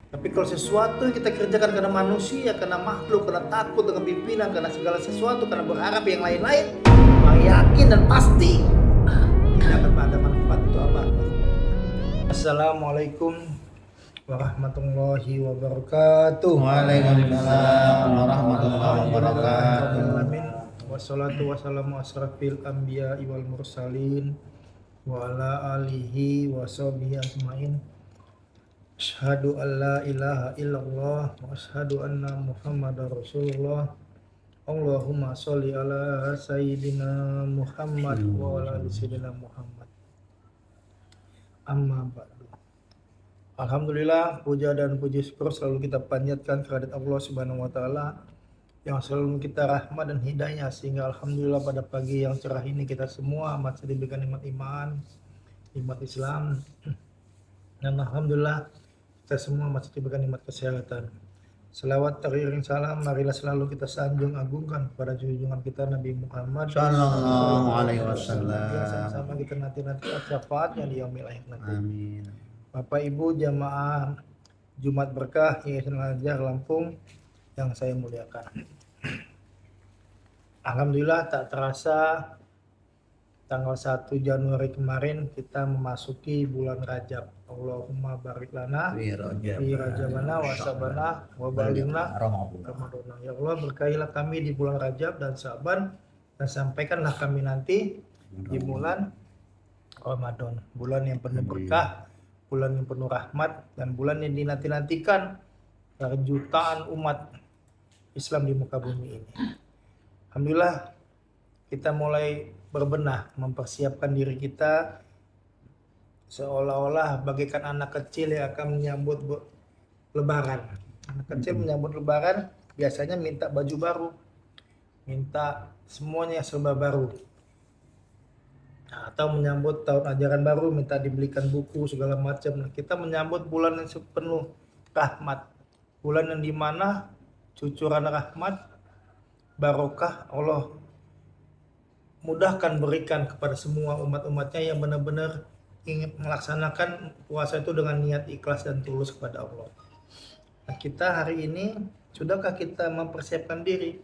Tapi kalau sesuatu yang kita kerjakan karena manusia, karena makhluk, karena takut dengan pimpinan, karena segala sesuatu, karena berharap yang lain-lain, maka yakin dan pasti tidak akan ada manfaat itu apa. Assalamualaikum warahmatullahi wabarakatuh. Waalaikumsalam warahmatullahi wabarakatuh. Alamin. Wassalatu wassalamu asrafil anbiya wal mursalin wa ala alihi wa sahbihi ajmain. Asyhadu an la ilaha illallah wa asyhadu anna Muhammadar Rasulullah. Allahumma sholli ala sayyidina Muhammad wa ala ali sayyidina Muhammad. Amma ba'du. Alhamdulillah, puja dan puji syukur selalu kita panjatkan kehadirat Allah Subhanahu wa taala yang selalu kita rahmat dan hidayah, sehingga alhamdulillah pada pagi yang cerah ini kita semua masih diberikan nikmat iman, nikmat Islam, dan alhamdulillah kita semua masih diberikan nikmat kesehatan. Selawat teriring salam marilah selalu kita sanjung agungkan pada junjungan kita Nabi Muhammad Sallallahu alaihi yang wasallam. sama-sama kita nanti syafaatnya di yaumil akhir nanti. Amin. Bapak Ibu jamaah Jumat Berkah Yayasan Al-Azhar Lampung yang saya muliakan. Alhamdulillah tak terasa tanggal 1 Januari kemarin kita memasuki bulan Rajab. Allahumma barik lana fi rajabana wa sabana wa balighna Ramadan. Ya Allah, berkahilah kami di bulan Rajab dan Saban, dan sampaikanlah kami nanti di bulan Ramadan, bulan yang penuh berkah, bulan yang penuh rahmat, dan bulan yang dinanti-nantikan dari jutaan umat Islam di muka bumi ini. Alhamdulillah kita mulai berbenah mempersiapkan diri kita seolah-olah bagaikan anak kecil yang akan menyambut lebaran. Anak kecil menyambut lebaran biasanya minta baju baru, minta semuanya serba baru. Atau menyambut tahun ajaran baru minta dibelikan buku segala macam. Nah, kita menyambut bulan yang penuh rahmat, bulan yang dimana cucuran rahmat, barokah Allah mudahkan berikan kepada semua umat-umatnya yang benar-benar ingin melaksanakan puasa itu dengan niat ikhlas dan tulus kepada Allah. Nah, kita hari ini sudahkah kita mempersiapkan diri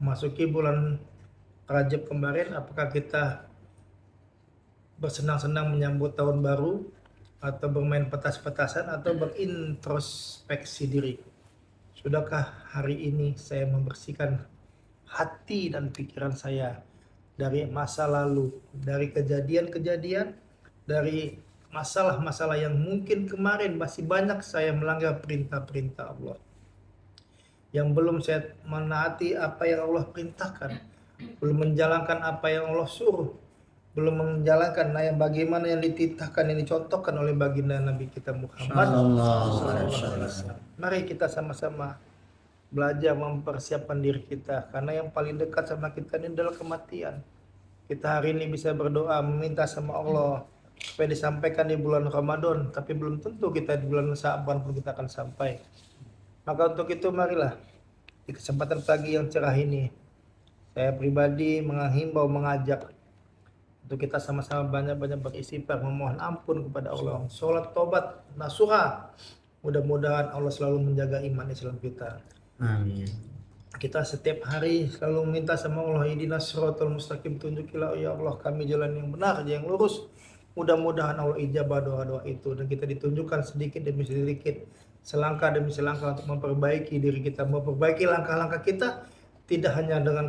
memasuki bulan Rajab kemarin? Apakah kita bersenang-senang menyambut tahun baru, atau bermain petas-petasan, atau berintrospeksi diri? Sudahkah hari ini saya membersihkan hati dan pikiran saya dari masa lalu, dari kejadian-kejadian, dari masalah-masalah yang mungkin kemarin masih banyak saya melanggar perintah-perintah Allah, yang belum saya menaati apa yang Allah perintahkan, belum menjalankan apa yang Allah suruh, belum menjalankan yang bagaimana yang dititahkan, yang dicontohkan oleh baginda Nabi kita Muhammad SAW. Mari kita sama-sama belajar mempersiapkan diri kita, karena yang paling dekat sama kita ini adalah kematian. Kita hari ini bisa berdoa meminta sama Allah supaya disampaikan di bulan Ramadan, tapi belum tentu kita di bulan Sa'ban pun kita akan sampai. Maka untuk itu marilah di kesempatan pagi yang cerah ini saya pribadi menghimbau, mengajak untuk kita sama-sama banyak-banyak beristighfar, memohon ampun kepada Allah, sholat tobat nasuha. Mudah-mudahan Allah selalu menjaga iman Islam kita. Amin. Kita setiap hari selalu minta sama Allah, ihdinas siratal mustaqim, tunjukilah ya Allah kami jalan yang benar, yang lurus. Mudah-mudahan Allah ijabah doa-doa itu, dan kita ditunjukkan sedikit demi sedikit, selangkah demi selangkah untuk memperbaiki diri kita, memperbaiki langkah-langkah kita, tidak hanya dengan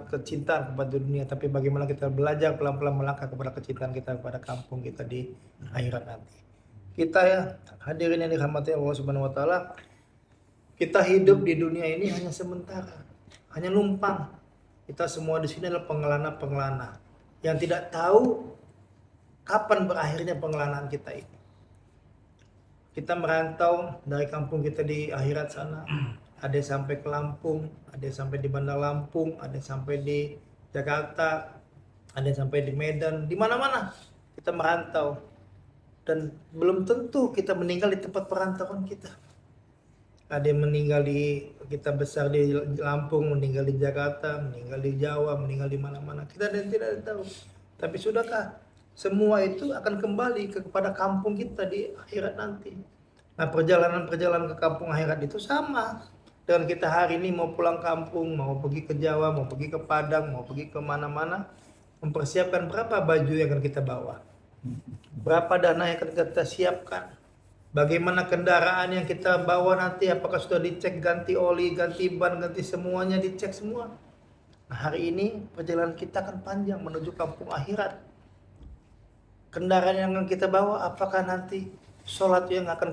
kecintaan kepada dunia, tapi bagaimana kita belajar pelan-pelan melangkah kepada kecintaan kita kepada kampung kita di akhirat nanti. Kita ya hadirin yang dirahmati Allah Subhanahu wa taala, kita hidup di dunia ini hanya sementara, hanya numpang. Kita semua di sini adalah pengelana-pengelana yang tidak tahu kapan berakhirnya pengelanaan kita ini. Kita merantau dari kampung kita di akhirat sana. Ada yang sampai ke Lampung, ada yang sampai di Bandar Lampung, ada yang sampai di Jakarta, ada yang sampai di Medan, di mana-mana kita merantau. Dan belum tentu kita meninggal di tempat perantauan kita. Ada yang meninggal kita besar di Lampung, meninggal di Jakarta, meninggal di Jawa, meninggal di mana-mana. Kita tidak tahu. Tapi sudahkah semua itu akan kembali kepada kampung kita di akhirat nanti? Nah, perjalanan-perjalanan ke kampung akhirat itu sama dengan kita hari ini mau pulang kampung, mau pergi ke Jawa, mau pergi ke Padang, mau pergi ke mana-mana, mempersiapkan berapa baju yang akan kita bawa, berapa dana yang akan kita siapkan, bagaimana kendaraan yang kita bawa nanti, apakah sudah dicek ganti oli, ganti ban, ganti semuanya, dicek semua. Nah, hari ini perjalanan kita akan panjang menuju kampung akhirat. Kendaraan yang akan kita bawa, apakah nanti sholat yang akan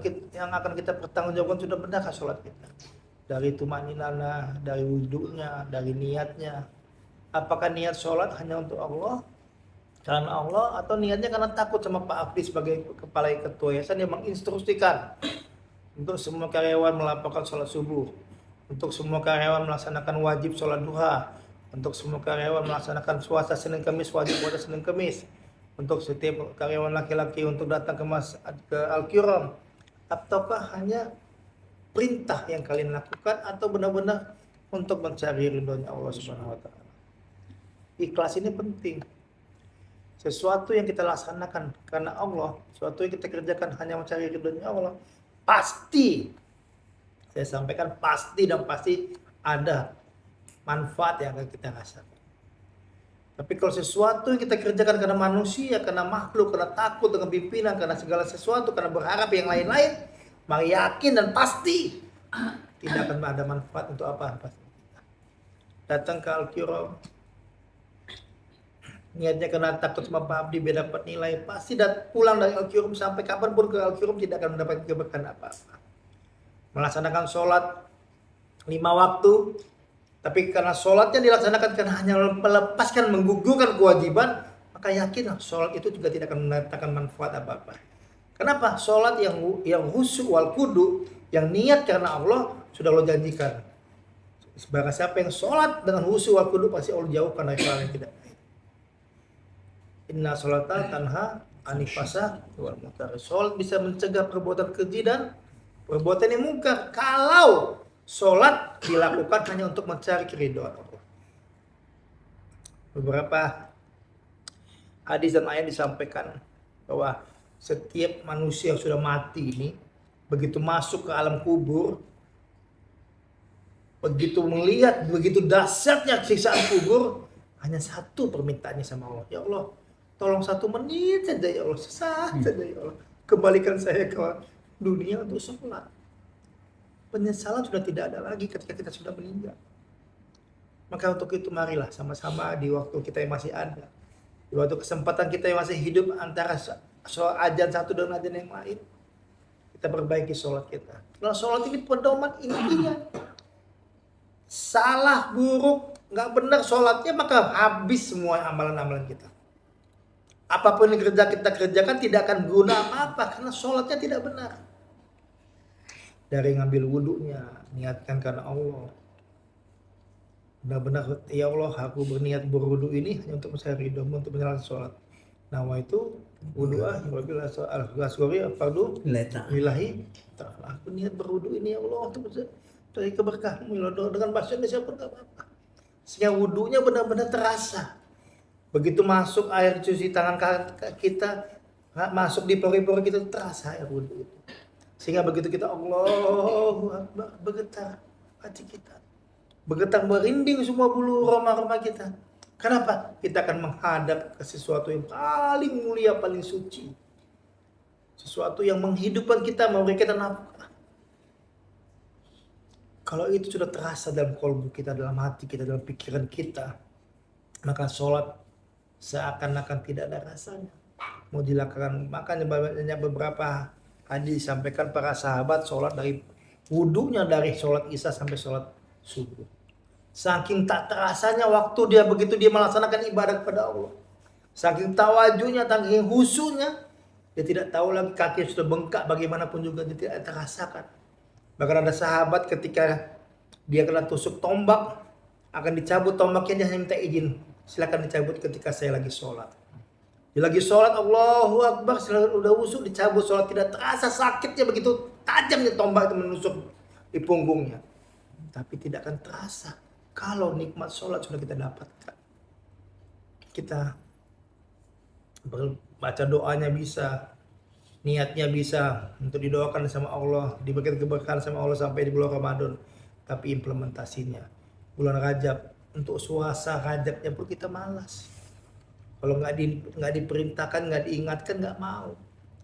kita pertanggungjawabkan sudah benarkah sholat kita? Dari tumaninana, dari wudhunya, dari niatnya. Apakah niat sholat hanya untuk Allah, karena Allah, atau niatnya karena takut sama Pak Afdi sebagai kepala ketua yayasan yang menginstruksikan untuk semua karyawan melaporkan sholat subuh, untuk semua karyawan melaksanakan wajib sholat duha, untuk semua karyawan melaksanakan puasa Senin Kamis, wajib puasa Senin Kamis, untuk setiap karyawan laki-laki untuk datang ke Al-Kiram, ataukah hanya perintah yang kalian lakukan atau benar-benar untuk mencari ridhonya Allah Subhanahu wa taala. Ikhlas ini penting. Sesuatu yang kita laksanakan karena Allah, sesuatu yang kita kerjakan hanya mencari ridhonya Allah, pasti, saya sampaikan pasti dan pasti ada manfaat yang akan kita rasakan. Tapi kalau sesuatu yang kita kerjakan karena manusia, karena makhluk, karena takut dengan pimpinan, karena segala sesuatu, karena berharap yang lain-lain, maka yakin dan pasti tidak akan ada manfaat untuk apa-apa. Datang ke Al-Kiram, niatnya karena takut sama Pak Abdi biar dapat nilai, pasti pulang dari Al-Kiram sampai kapanpun ke Al-Kiram tidak akan mendapat keberkahan apa-apa. Melaksanakan sholat 5 waktu, tapi karena sholatnya dilaksanakan karena hanya melepaskan, menggugurkan kewajiban, maka yakinlah sholat itu juga tidak akan mendatangkan manfaat apa-apa. Kenapa? Sholat yang khusyuk wal kudu, yang niat karena Allah, sudah Allah janjikan. Sebagai siapa yang sholat dengan khusyuk wal kudu, pasti Allah jauhkan dari hal yang tidak baik. Inna sholata tanha anifasa wal munkar. Sholat bisa mencegah perbuatan keji dan perbuatan yang mungkar. Kalau sholat dilakukan hanya untuk mencari keridhaan Allah. Beberapa hadis dan ayat disampaikan bahwa setiap manusia yang sudah mati ini, begitu masuk ke alam kubur, begitu melihat begitu dahsyatnya siksaan kubur, hanya satu permintaannya sama Allah. Ya Allah, tolong 1 menit saja ya Allah, sesaat saja ya Allah, kembalikan saya ke dunia untuk sholat. Penyesalan sudah tidak ada lagi ketika kita sudah meninggal. Maka untuk itu marilah sama-sama di waktu kita yang masih ada, di waktu kesempatan kita yang masih hidup antara ajan satu dan ajan yang lain, kita perbaiki sholat kita. Kalau sholat ini pedoman intinya. Salah, buruk, nggak benar sholatnya, maka habis semua amalan-amalan kita. Apapun yang kita kerjakan tidak akan guna apa-apa karena sholatnya tidak benar. Dari ngambil wudhunya, niatkan karena Allah. Benar-benar, ya Allah, aku berniat berwudhu ini hanya untuk mencari ridhomu, untuk menjalankan sholat. Nawa itu wudhu'ah, wabil asghari fardu lillahi ta'ala. Aku niat berwudhu ini ya Allah untuk mencari keberkahanmu ya Allah, dengan bahasa Indonesia pun gak apa-apa. Sehingga wudhunya benar-benar terasa. Begitu masuk air cuci tangan kita, masuk di pori-pori kita, terasa air wudhu itu. Sehingga begitu kita Allahu Akbar, bergetar hati kita, bergetar merinding semua bulu roma-roma kita. Kenapa? Kita akan menghadap ke sesuatu yang paling mulia, paling suci, sesuatu yang menghidupkan kita, memberi kita nafkah. Kalau itu sudah terasa dalam kolbu kita, dalam hati kita, dalam pikiran kita, maka sholat seakan-akan tidak ada rasanya. Mau dilakukan, makanya banyak beberapa hadis disampaikan para sahabat sholat dari wudhunya, dari sholat isya sampai sholat subuh. Saking tak terasanya waktu begitu dia melaksanakan ibadah kepada Allah. Saking tawajunya, saking khusyuknya, dia tidak tahu lagi kaki sudah bengkak, bagaimanapun juga dia tidak terasakan. Bahkan ada sahabat ketika dia kena tusuk tombak, akan dicabut tombaknya, dia hanya minta izin, silakan dicabut ketika saya lagi sholat. Dia lagi sholat, Allahu Akbar, udah khusyuk, dicabut sholat, tidak terasa sakitnya, begitu tajamnya tombak itu menusuk di punggungnya. Tapi tidak akan terasa kalau nikmat sholat sudah kita dapatkan. Kita baca doanya bisa, niatnya bisa untuk didoakan sama Allah, diberikan keberkahan sama Allah sampai di bulan Ramadan, tapi implementasinya bulan Rajab, untuk puasa Rajabnya pun kita malas. Kalau nggak diperintahkan, nggak diingatkan, nggak mau.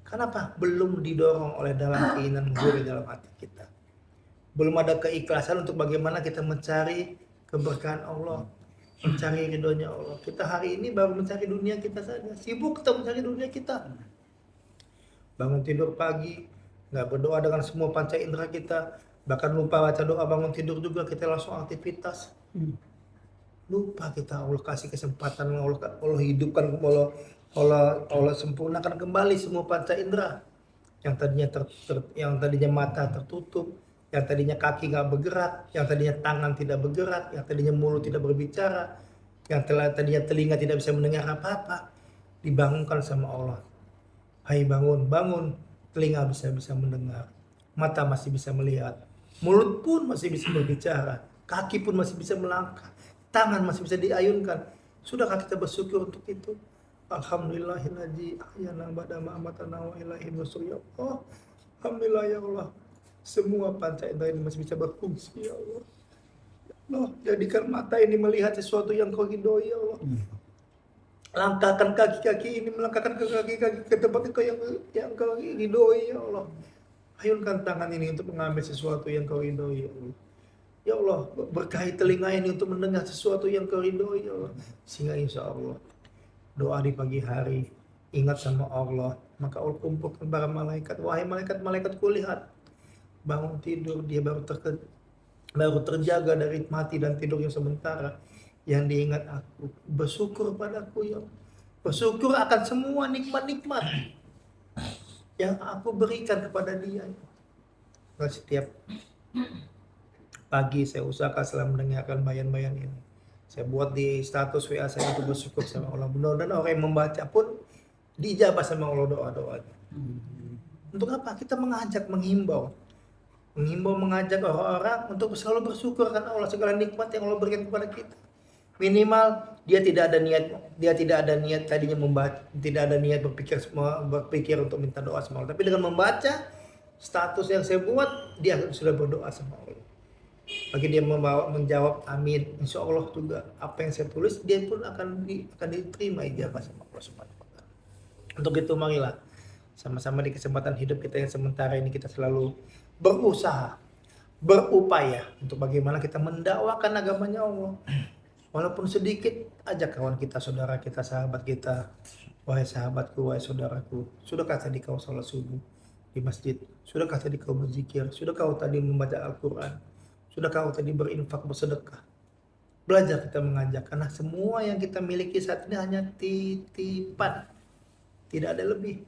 Kenapa? Belum didorong oleh dalam keinginan gurih dalam hati kita. Belum ada keikhlasan untuk bagaimana kita mencari keberkahan Allah, mencari ridhonya Allah. Kita hari ini baru mencari dunia kita saja, sibuk kita mencari dunia kita. Bangun tidur pagi, nggak berdoa dengan semua panca indera kita, bahkan lupa baca doa bangun tidur juga, kita langsung aktivitas. Lupa kita Allah kasih kesempatan, Allah hidupkan, Allah sempurnakan kembali semua panca indera yang tadinya yang tadinya mata tertutup, yang tadinya kaki nggak bergerak, yang tadinya tangan tidak bergerak, yang tadinya mulut tidak berbicara, yang tadinya telinga tidak bisa mendengar apa-apa, dibangunkan sama Allah. Hai bangun, bangun, telinga bisa mendengar, mata masih bisa melihat, mulut pun masih bisa berbicara, kaki pun masih bisa melangkah, tangan masih bisa diayunkan. Sudahkah kita bersyukur untuk itu? Alhamdulillahilladzi ahyana ba'da ma amatana wa ilaihi nusyur. Ya Allah, alhamdulillah ya Allah. Semua panca indera ini masih bisa berfungsi ya Allah. Ya Allah, jadikan mata ini melihat sesuatu yang Kau ridhoi ya Allah. Langkahkan kaki-kaki ini, melangkahkan ke kaki-kaki ke tempat yang Kau ridhoi ya Allah. Ayunkan tangan ini untuk mengambil sesuatu yang Kau ridhoi ya Allah. Ya Allah, berkahi telinga ini untuk mendengar sesuatu yang Kau ridhoi ya Allah. Sehingga insya Allah doa di pagi hari, ingat sama Allah, maka Allah kumpulkan para malaikat. Wahai malaikat-malaikat kulihat, bangun tidur dia baru terjaga dari mati dan tidur yang sementara. Yang diingat aku, bersyukur padaku ya Allah. Bersyukur akan semua nikmat-nikmat yang aku berikan kepada dia. Nah, setiap pagi saya usahakan selalu mendengarkan bayan-bayan ini. Saya buat di status WA saya itu bersyukur sama Allah. Mudah-mudahan orang yang membaca pun diijabah sama Allah doa-doanya. Untuk apa? Kita mengajak, menghimbau, mengajak orang-orang untuk selalu bersyukur akan Allah, segala nikmat yang Allah berikan kepada kita. Minimal dia tidak ada niat tadinya membaca, tidak ada niat berpikir untuk minta doa sama Allah. Tapi dengan membaca status yang saya buat, dia sudah berdoa sama Allah. Bagi dia menjawab amin, insya Allah juga apa yang saya tulis dia pun akan diterima ijabah sama Allah Subhanahu wa Ta'ala. Untuk itu marilah sama-sama di kesempatan hidup kita yang sementara ini kita selalu berusaha, berupaya untuk bagaimana kita mendakwakan agamanya Allah. Walaupun sedikit, ajak kawan kita, saudara kita, sahabat kita. Wahai sahabatku, wahai saudaraku, sudahkah tadi kau sholat subuh di masjid? Sudahkah tadi kau berzikir? Sudahkah kau tadi membaca Al-Quran? Sudahkah kau tadi berinfak, bersedekah? Belajar kita mengajak, karena semua yang kita miliki saat ini hanya titipan, tidak ada lebih.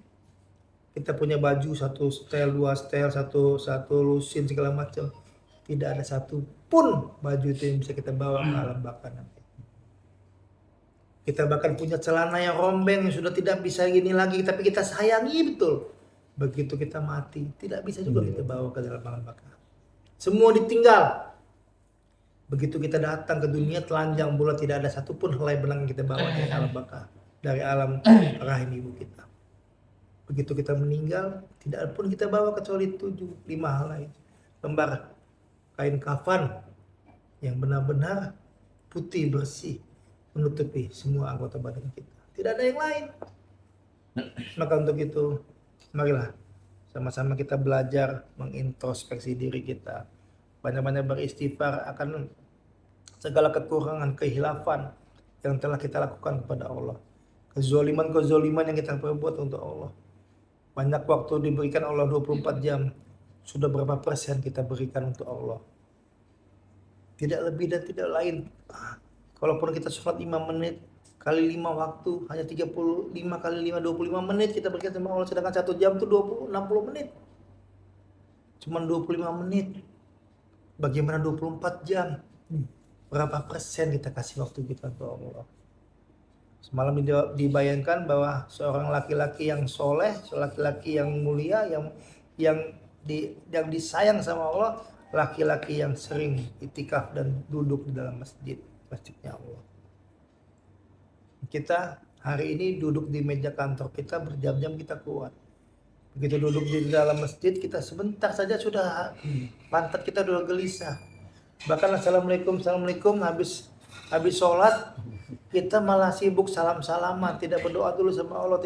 Kita punya baju satu setel, dua setel, satu lusin segala macam, tidak ada satu pun baju itu yang bisa kita bawa ke alam baka nanti. Kita bahkan punya celana yang rombeng yang sudah tidak bisa gini lagi, tapi kita sayangi betul. Begitu kita mati, tidak bisa juga kita bawa ke dalam alam baka. Semua ditinggal. Begitu kita datang ke dunia telanjang bulat, tidak ada satupun helai benang yang kita bawa dari alam baka, dari alam rahim ibu kita. Begitu kita meninggal, tidak pun kita bawa kecuali 5 helai lembar kain kafan yang benar-benar putih bersih menutupi semua anggota badan kita. Tidak ada yang lain. Maka untuk itu, marilah sama-sama kita belajar mengintrospeksi diri kita. Banyak-banyak beristighfar akan segala kekurangan, kehilafan yang telah kita lakukan kepada Allah. Kezoliman yang kita perbuat untuk Allah. Banyak waktu diberikan Allah 24 jam. Sudah berapa persen kita berikan untuk Allah? Tidak lebih dan tidak lain. Kalaupun kita sholat 5 menit kali 5 waktu, hanya 35 kali 5, 25 menit kita berikan sama Allah. Sedangkan 1 jam itu 60 menit. Cuman 25 menit. Bagaimana 24 jam? Berapa persen kita kasih waktu kita untuk Allah? Semalam dibayangkan bahwa seorang laki-laki yang soleh, seorang laki-laki yang mulia, yang disayang sama Allah, laki-laki yang sering itikaf dan duduk di dalam masjidnya Allah. Kita hari ini duduk di meja kantor kita berjam-jam kita kuat. Begitu duduk di dalam masjid, kita sebentar saja sudah pantat kita sudah gelisah. Bahkan assalamualaikum habis sholat kita malah sibuk salam-salaman, tidak berdoa dulu sama Allah,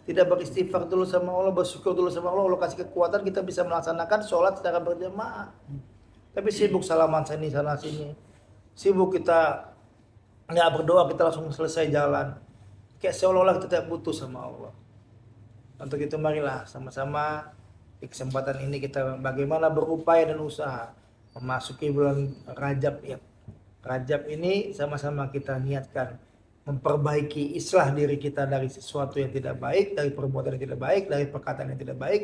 tidak beristighfar dulu sama Allah, bersyukur dulu sama Allah. Allah kasih kekuatan kita bisa melaksanakan sholat secara berjamaah. Tapi sibuk salaman sana sini, sibuk kita nggak berdoa, kita langsung selesai jalan, kayak seolah-olah kita tidak butuh sama Allah. Untuk itu marilah sama-sama di kesempatan ini kita bagaimana berupaya dan usaha memasuki bulan Rajab ya. Rajab ini sama-sama kita niatkan memperbaiki islah diri kita dari sesuatu yang tidak baik, dari perbuatan yang tidak baik, dari perkataan yang tidak baik,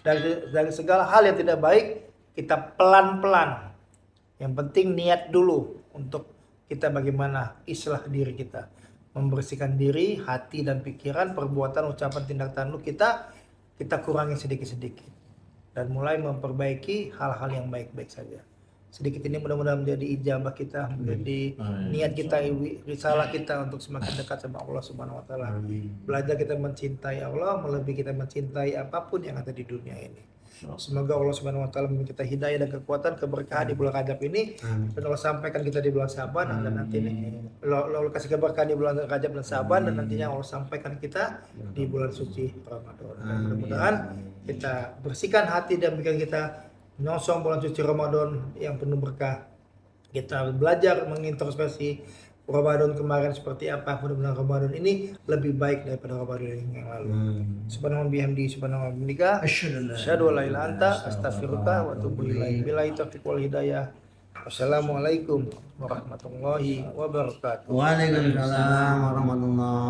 dari segala hal yang tidak baik. Kita pelan-pelan. Yang penting niat dulu untuk kita bagaimana islah diri kita, membersihkan diri, hati dan pikiran, perbuatan, ucapan, tindak tanduk kita kurangi sedikit-sedikit dan mulai memperbaiki hal-hal yang baik-baik saja. Sedikit ini mudah-mudahan menjadi ijabah kita, menjadi niat kita, risalah kita untuk semakin dekat sama Allah Subhanahu wa taala. Belajar kita mencintai Allah melebihi kita mencintai apapun yang ada di dunia ini. Semoga Allah Subhanahu wa taala memberi kita hidayah dan kekuatan, keberkahan di bulan Rajab ini, dan Allah sampaikan kita di bulan Syaban, dan nanti Allah kasih keberkahan di bulan Rajab dan Syaban, dan nantinya Allah sampaikan kita di bulan suci Ramadan. Dan mudah-mudahan kita bersihkan hati dan pikiran kita menyongsong bulan suci Ramadan yang penuh berkah. Kita belajar mengintrospeksi Ramadan kemarin seperti apa, mudah-mudahan Ramadan ini lebih baik daripada Ramadan yang lalu. Subhanallah bihamdi, subhanallah bihamdika, asyhadu an la ilaha illa anta, astaghfiruka wa atubu ilaik. Billahi taufiq wal hidayah. Wassalamualaikum warahmatullahi wabarakatuh. Waalaikumsalam warahmatullahi